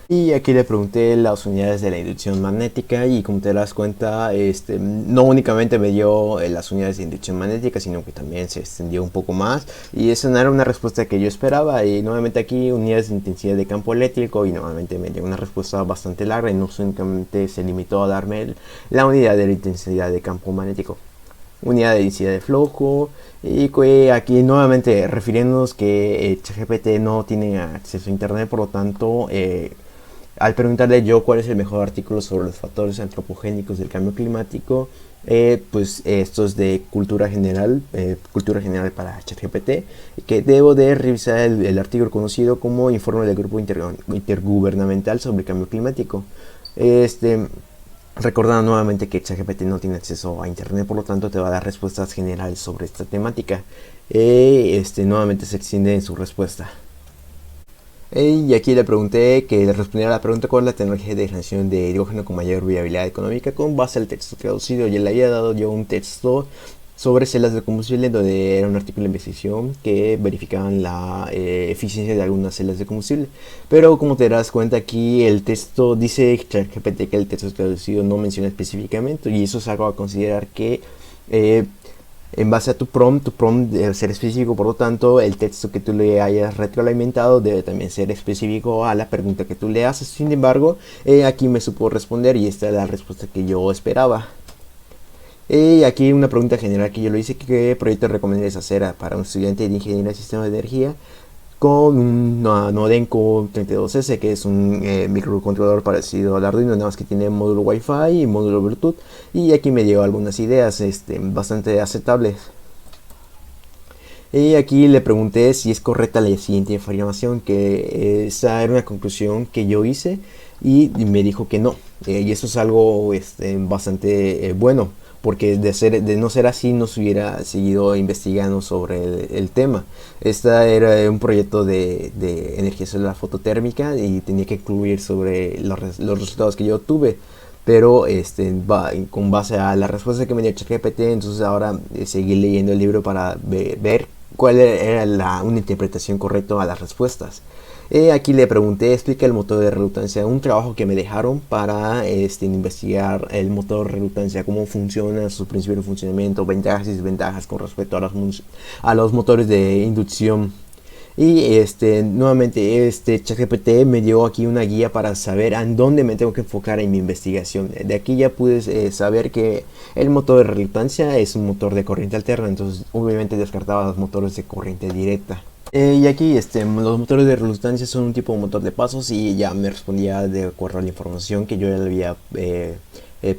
S1: Y aquí le pregunté las unidades de la inducción magnética y como te das cuenta, no únicamente me dio las unidades de inducción magnética, sino que también se extendió un poco más. Y esa no era una respuesta que yo esperaba. Y nuevamente aquí unidades de intensidad de campo eléctrico y nuevamente me dio una respuesta bastante larga y no únicamente se limitó a darme la unidad de la intensidad de campo magnético. Unidad de densidad de flujo y aquí nuevamente refiriéndonos que ChatGPT no tiene acceso a internet, por lo tanto al preguntarle yo cuál es el mejor artículo sobre los factores antropogénicos del cambio climático, pues esto es de cultura general para ChatGPT, que debo de revisar el artículo conocido como Informe del Grupo Intergubernamental sobre el Cambio Climático. Recordando nuevamente que ChatGPT no tiene acceso a internet, por lo tanto te va a dar respuestas generales sobre esta temática. Nuevamente se extiende en su respuesta. Y aquí le pregunté que le respondiera a la pregunta cuál es la tecnología de generación de hidrógeno con mayor viabilidad económica con base al texto traducido. Y le había dado yo un texto sobre celdas de combustible donde era un artículo de investigación que verificaban la eficiencia de algunas celdas de combustible. Pero como te das cuenta aquí el texto dice ChatGPT que el texto traducido no menciona específicamente y eso es algo a considerar que en base a tu prompt debe ser específico, por lo tanto el texto que tú le hayas retroalimentado debe también ser específico a la pregunta que tú le haces. Sin embargo, aquí me supo responder y esta es la respuesta que yo esperaba. Aquí una pregunta general que yo le hice: ¿qué proyecto recomendarías hacer para un estudiante de ingeniería de sistemas de energía con un Nodenco 32S, que es un microcontrolador parecido al Arduino, nada más que tiene módulo Wi-Fi y módulo Bluetooth? Y aquí me dio algunas ideas bastante aceptables. Y aquí le pregunté si es correcta la siguiente afirmación, que esa era una conclusión que yo hice y me dijo que no. Y eso es algo bastante bueno, porque de no ser así no se hubiera seguido investigando sobre el tema. Esta era un proyecto de energía solar fototérmica y tenía que concluir sobre los resultados que yo tuve. Pero con base a la respuesta que me dio ChatGPT, entonces ahora seguí leyendo el libro para ver cuál era una interpretación correcta a las respuestas. Aquí le pregunté, explica el motor de reluctancia, un trabajo que me dejaron para investigar el motor de reluctancia, cómo funciona, sus principios de funcionamiento, ventajas y desventajas con respecto a los motores de inducción. Y nuevamente ChatGPT me dio aquí una guía para saber en dónde me tengo que enfocar en mi investigación. De aquí ya pude saber que el motor de reluctancia es un motor de corriente alterna, entonces obviamente descartaba los motores de corriente directa. Y aquí los motores de reluctancia son un tipo de motor de pasos y ya me respondía de acuerdo a la información que yo ya le había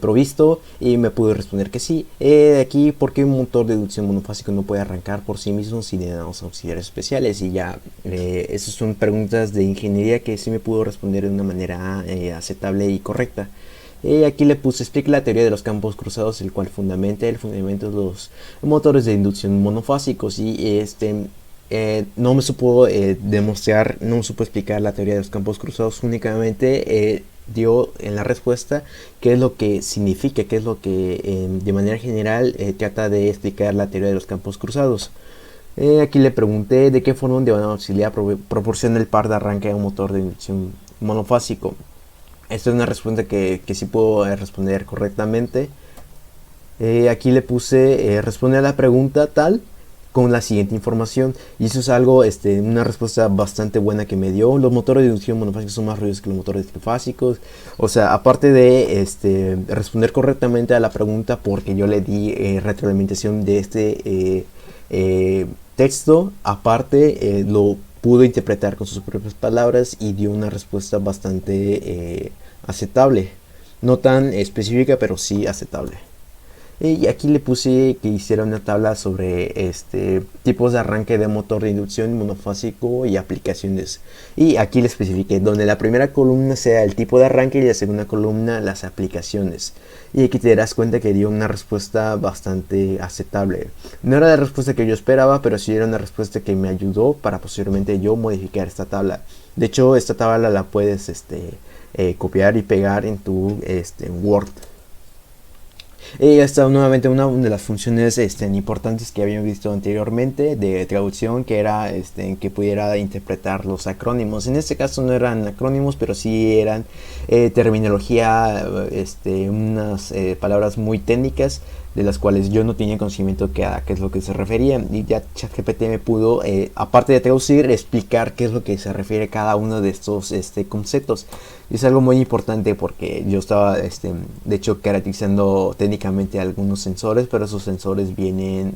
S1: provisto y me pudo responder que sí. Aquí, ¿por qué un motor de inducción monofásico no puede arrancar por sí mismo sin los auxiliares especiales? Y ya, esas son preguntas de ingeniería que sí me pudo responder de una manera aceptable y correcta. Aquí le puse: explica la teoría de los campos cruzados, el cual fundamenta el fundamento de los motores de inducción monofásicos. Y no me supo demostrar, no me supo explicar la teoría de los campos cruzados, únicamente dio en la respuesta qué es lo que significa, qué es lo que de manera general trata de explicar la teoría de los campos cruzados. Aquí le pregunté de qué forma de manera auxiliar proporciona el par de arranque a un motor de inducción monofásico. Esta es una respuesta que sí puedo responder correctamente. Aquí le puse responde a la pregunta tal con la siguiente información, y eso es algo, una respuesta bastante buena que me dio. Los motores de inducción monofásicos son más ruidosos que los motores trifásicos. O sea, aparte de responder correctamente a la pregunta, porque yo le di retroalimentación de texto, aparte lo pudo interpretar con sus propias palabras y dio una respuesta bastante aceptable, no tan específica, pero sí aceptable. Y aquí le puse que hiciera una tabla sobre tipos de arranque de motor de inducción monofásico y aplicaciones. Y aquí le especifiqué donde la primera columna sea el tipo de arranque y la segunda columna las aplicaciones. Y aquí te darás cuenta que dio una respuesta bastante aceptable. No era la respuesta que yo esperaba, pero sí era una respuesta que me ayudó para posteriormente yo modificar esta tabla. De hecho, esta tabla la puedes copiar y pegar en tu Word. Y esta nuevamente una de las funciones importantes que habíamos visto anteriormente de traducción, que era que pudiera interpretar los acrónimos. En este caso no eran acrónimos, pero sí eran terminología, unas palabras muy técnicas de las cuales yo no tenía conocimiento a qué es lo que se refería, y ya ChatGPT me pudo, aparte de traducir, explicar qué es lo que se refiere a cada uno de estos conceptos. Y es algo muy importante porque yo estaba de hecho caracterizando técnicamente algunos sensores, pero esos sensores vienen,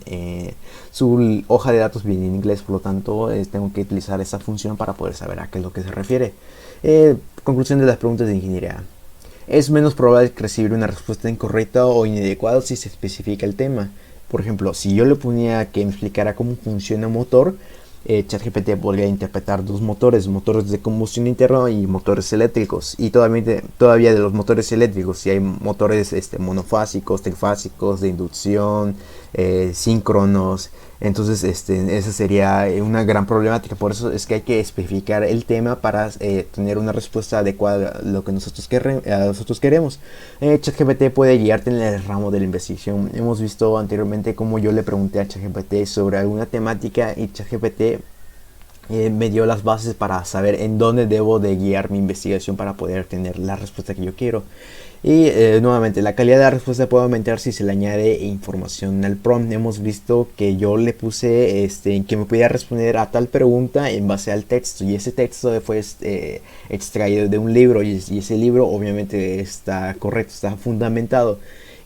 S1: su hoja de datos viene en inglés, por lo tanto tengo que utilizar esa función para poder saber a qué es lo que se refiere. Conclusión de las preguntas de ingeniería. Es menos probable recibir una respuesta incorrecta o inadecuada si se especifica el tema. Por ejemplo, si yo le ponía que me explicara cómo funciona un motor, ChatGPT podría interpretar dos motores de combustión interna y motores eléctricos. Y todavía de los motores eléctricos, si hay motores monofásicos, trifásicos, de inducción, síncronos. Entonces esa sería una gran problemática. Por eso es que hay que especificar el tema para tener una respuesta adecuada a lo que nosotros queremos. ChatGPT puede guiarte en el ramo de la investigación. Hemos visto anteriormente cómo yo le pregunté a ChatGPT sobre alguna temática y ChatGPT me dio las bases para saber en dónde debo de guiar mi investigación para poder tener la respuesta que yo quiero. Y nuevamente, la calidad de la respuesta puede aumentar si se le añade información al prompt. Hemos visto que yo le puse que me pudiera responder a tal pregunta en base al texto, y ese texto fue extraído de un libro, y ese libro obviamente está correcto, está fundamentado.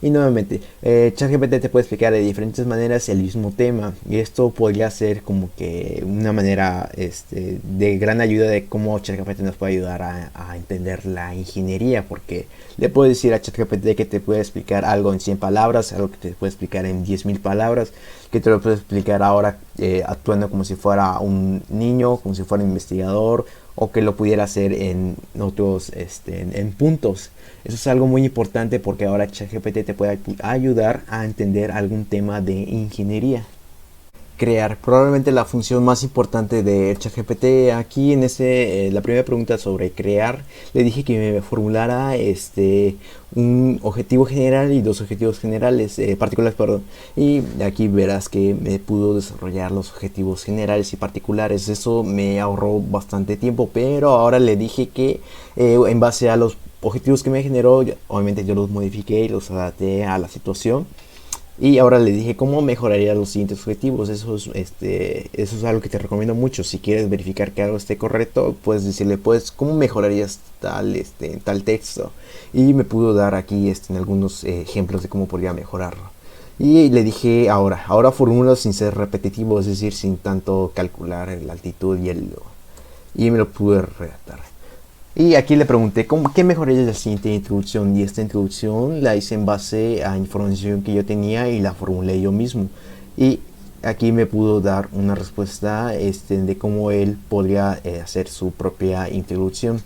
S1: Y nuevamente, ChatGPT te puede explicar de diferentes maneras el mismo tema, y esto podría ser como que una manera de gran ayuda de cómo ChatGPT nos puede ayudar a entender la ingeniería, porque le puedes decir a ChatGPT que te puede explicar algo en 100 palabras, algo que te puede explicar en 10.000 palabras, que te lo puede explicar ahora actuando como si fuera un niño, como si fuera un investigador, o que lo pudiera hacer en otros en puntos. Eso es algo muy importante porque ahora ChatGPT te puede ayudar a entender algún tema de ingeniería. Crear, probablemente la función más importante de ChatGPT. Aquí en la primera pregunta sobre crear, le dije que me formulara un objetivo general y dos objetivos generales, particulares, perdón. Y aquí verás que me pudo desarrollar los objetivos generales y particulares. Eso me ahorró bastante tiempo, pero ahora le dije que en base a los objetivos que me generó, obviamente yo los modifiqué y los adapté a la situación. Y ahora le dije cómo mejoraría los siguientes objetivos. Eso es algo que te recomiendo mucho. Si quieres verificar que algo esté correcto, puedes decirle, pues, ¿cómo mejorarías tal texto? Y me pudo dar aquí algunos ejemplos de cómo podría mejorarlo. Y le dije, ahora formula sin ser repetitivo, es decir, sin tanto calcular la altitud y me lo pude redactar. Y aquí le pregunté qué mejoraría la siguiente introducción, y esta introducción la hice en base a información que yo tenía y la formulé yo mismo. Y aquí me pudo dar una respuesta de cómo él podría hacer su propia introducción.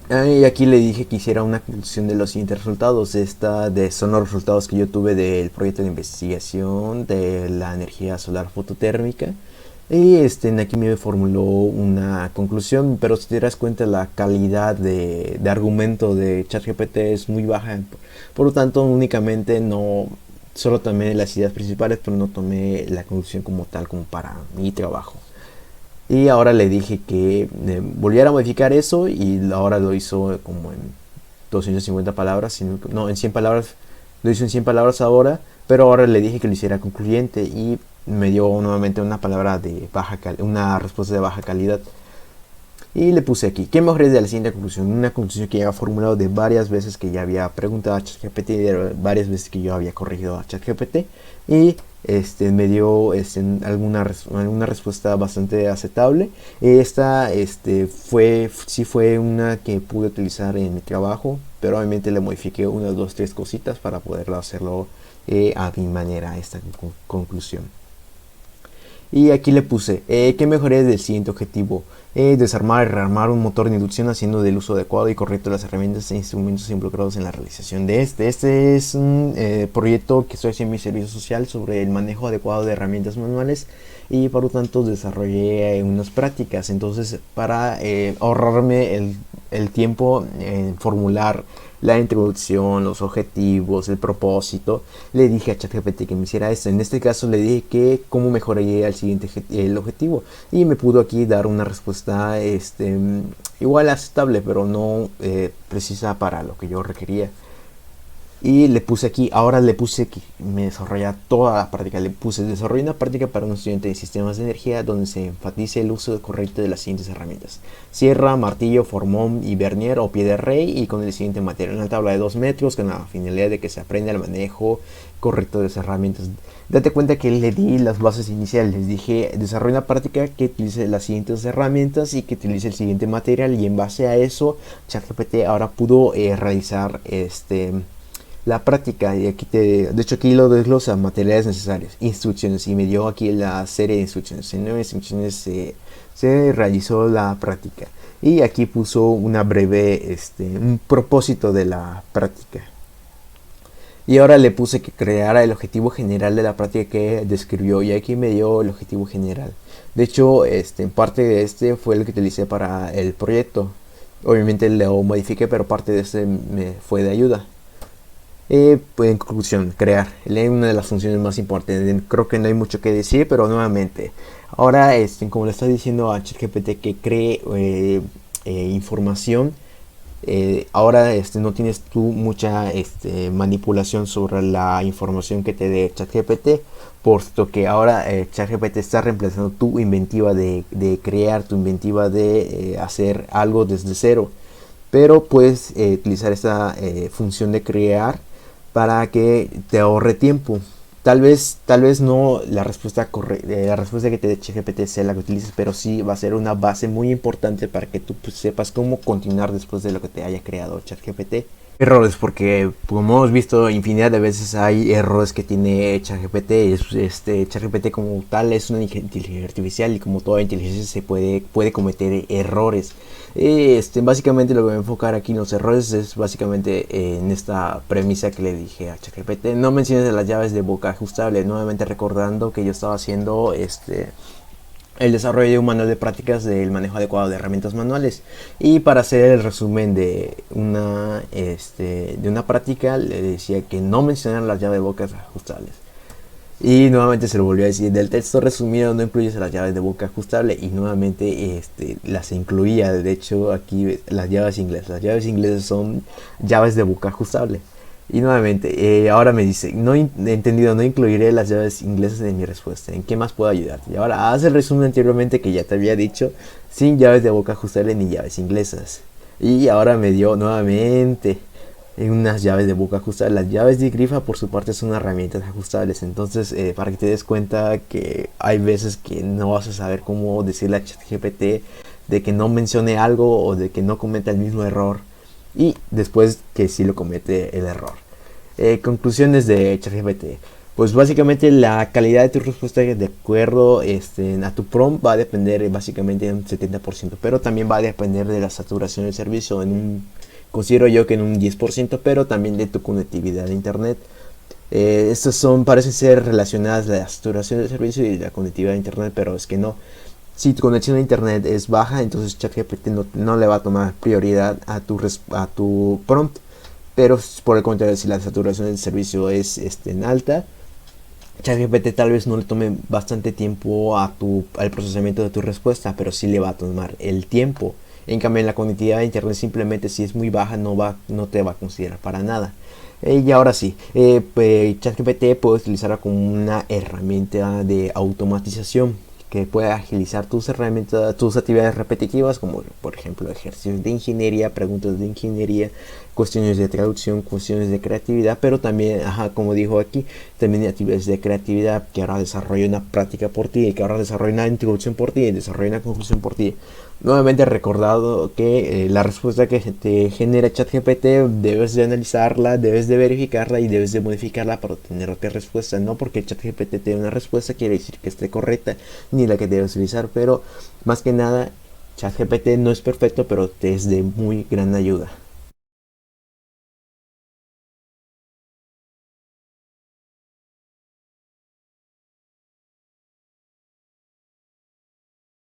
S1: Y aquí le dije que hiciera una conclusión de los siguientes resultados. Son los resultados que yo tuve del proyecto de investigación de la energía solar fototérmica. Y aquí me formuló una conclusión, pero si te das cuenta la calidad de argumento de ChatGPT es muy baja. Por lo tanto, únicamente solo tomé las ideas principales, pero no tomé la conclusión como tal, como para mi trabajo. Y ahora le dije que volviera a modificar eso, y ahora lo hizo como en 250 palabras, en 100 palabras, lo hizo en 100 palabras ahora, pero ahora le dije que lo hiciera concluyente y me dio nuevamente una una respuesta de baja calidad. Y le puse aquí, ¿qué mejores de la siguiente conclusión? Una conclusión que ya había formulado de varias veces, que ya había preguntado a ChatGPT, de varias veces que yo había corregido a ChatGPT, y me dio alguna respuesta bastante aceptable. Esta sí fue una que pude utilizar en mi trabajo. pero obviamente le modifiqué unas 2 3 cositas para poderlo hacerlo a mi manera, esta conclusión. Y aquí le puse, ¿qué mejoría del siguiente objetivo? Desarmar y rearmar un motor de inducción haciendo del uso adecuado y correcto de las herramientas e instrumentos involucrados en la realización de este. Este es un proyecto que estoy haciendo en mi servicio social sobre el manejo adecuado de herramientas manuales, y por lo tanto desarrollé unas prácticas. Entonces, para ahorrarme el tiempo en formular la introducción, los objetivos, el propósito, le dije a ChatGPT que me hiciera esto. En este caso le dije que cómo mejoraría el objetivo, y me pudo aquí dar una respuesta igual aceptable, pero no precisa para lo que yo requería. Y le puse aquí, ahora le puse que me desarrolla toda la práctica. Le puse desarrolla una práctica para un estudiante de sistemas de energía donde se enfatice el uso correcto de las siguientes herramientas: sierra, martillo, formón y vernier o pie de rey, y con el siguiente material: una tabla de 2 metros con la finalidad de que se aprenda el manejo correcto de las herramientas. Date cuenta que le di las bases iniciales. Les dije desarrolla una práctica que utilice las siguientes herramientas y que utilice el siguiente material, y en base a eso ChatGPT ahora pudo realizar la práctica. Y aquí de hecho aquí lo desglosa: materiales necesarios, instrucciones, y me dio aquí la serie de instrucciones. En 9 instrucciones se realizó la práctica, y aquí puso una breve un propósito de la práctica. Y ahora le puse que creara el objetivo general de la práctica que describió, y aquí me dio el objetivo general. De hecho, en parte de fue el que utilicé para el proyecto. Obviamente lo modifiqué, pero parte de me fue de ayuda. Pues en conclusión, crear es una de las funciones más importantes. Creo que no hay mucho que decir, pero nuevamente, ahora como le está diciendo a ChatGPT que cree información, ahora no tienes tú mucha manipulación sobre la información que te dé ChatGPT, puesto que ahora ChatGPT está reemplazando tu inventiva de crear, tu inventiva de hacer algo desde cero. Pero puedes utilizar esta función de crear para que te ahorre tiempo. Tal vez no la respuesta que te dé ChatGPT sea la que utilices, pero sí va a ser una base muy importante para que tú sepas cómo continuar después de lo que te haya creado ChatGPT. Errores, porque como hemos visto infinidad de veces hay errores que tiene ChatGPT. ChatGPT como tal es una inteligencia artificial, y como toda inteligencia se puede cometer errores. Básicamente lo que voy a enfocar aquí en los errores es básicamente en esta premisa que le dije a ChatGPT: no menciones las llaves de boca ajustable. Nuevamente recordando que yo estaba haciendo el desarrollo de un manual de prácticas del manejo adecuado de herramientas manuales, y para hacer el resumen de una práctica le decía que no mencionara las llaves de bocas ajustables, y nuevamente se lo volvió a decir: del texto resumido no incluyes las llaves de boca ajustable, y nuevamente las incluía. De hecho aquí las llaves inglesas son llaves de boca ajustable. Y nuevamente, ahora me dice: no he entendido, no incluiré las llaves inglesas en mi respuesta. ¿En qué más puedo ayudarte? Y ahora haz el resumen anteriormente que ya te había dicho, sin llaves de boca ajustable ni llaves inglesas. Y ahora me dio nuevamente unas llaves de boca ajustables. Las llaves de grifa, por su parte, son herramientas ajustables. Entonces, para que te des cuenta que hay veces que no vas a saber cómo decirle a ChatGPT de que no mencione algo o de que no cometa el mismo error, y después que sí lo comete el error. Conclusiones de ChatGPT: pues básicamente la calidad de tu respuesta de acuerdo a tu prompt va a depender básicamente en un 70%, pero también va a depender de la saturación del servicio, considero yo que en un 10%, pero también de tu conectividad a internet. Estas parecen ser relacionadas, la saturación del servicio y la conectividad a internet, pero es que no. Si tu conexión a internet es baja, entonces ChatGPT no le va a tomar prioridad a tu prompt. Pero por el contrario, si la saturación del servicio es en alta, ChatGPT tal vez no le tome bastante tiempo al procesamiento de tu respuesta, pero sí le va a tomar el tiempo. En cambio, en la conectividad de internet, simplemente si es muy baja, no te va a considerar para nada. Y ahora sí, ChatGPT puede utilizarla como una herramienta de automatización que puede agilizar tus actividades repetitivas, como por ejemplo ejercicios de ingeniería, preguntas de ingeniería, cuestiones de traducción, cuestiones de creatividad, pero también, como dijo aquí, también actividades de creatividad, que ahora desarrolla una práctica por ti, que ahora desarrolla una introducción por ti, desarrolla una conclusión por ti. Nuevamente recordado que la respuesta que te genera ChatGPT debes de analizarla, debes de verificarla y debes de modificarla para obtener otra respuesta. No porque ChatGPT te dé una respuesta quiere decir que esté correcta ni la que debes utilizar, pero más que nada ChatGPT no es perfecto, pero te es de muy gran ayuda.